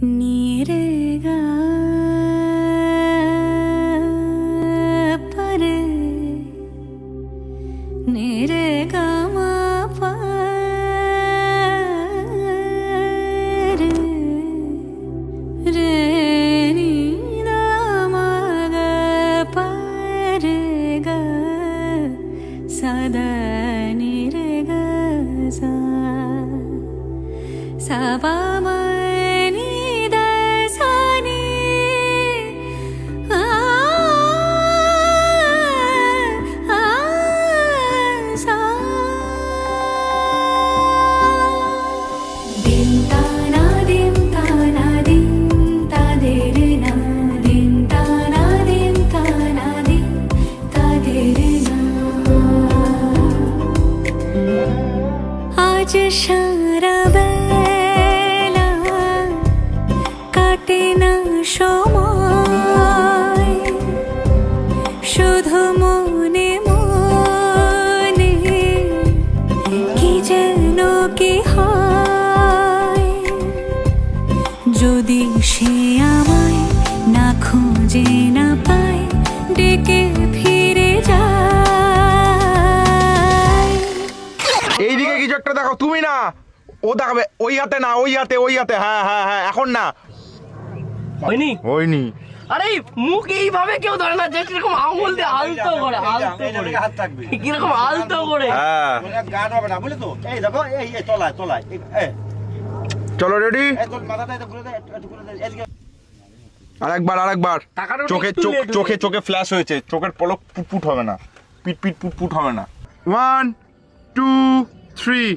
नीरेगा परे नीरेगा मा परे रे नी दा मा गा परे गा सदा नीरेगा सा सा पा मा आज সারা বেলা কাটে না সময় শুধু মনে মনে কি যেন কি হয় যদি সে আমায় না খুঁজে না পায় ডেকে ফিরে যায়। এইদিকে কিছু একটা দেখো, তুমি না ও দেখাবে, ওই হাতে না ওই হাতে ওই হাতে, হ্যাঁ হ্যাঁ হ্যাঁ এখন না হয়নি হয়নি। আরে মুখ এইভাবে কেউ ধরে না, যে কিরকম আঙুল দিয়ে আলতো করে হাত থাকবে কিরকম আলতো করে। হ্যাঁ গান হবে না বুঝলে তো। এই দেখো এই এই তলায় তলায় চলো রেডি, তোর মাথাটা এটা ঘুরে দে, একটু ঘুরে দে এদিকে। আরেকবার আরেকবার। টাকাটা চোখে একটু চোখ late চোখে হয়েছে। চোখে ফ্ল্যাশ হয়েছে, চোখের পলক পুট পুট হবে না, পিট পিট পুট পুট হবে না। 1 2 3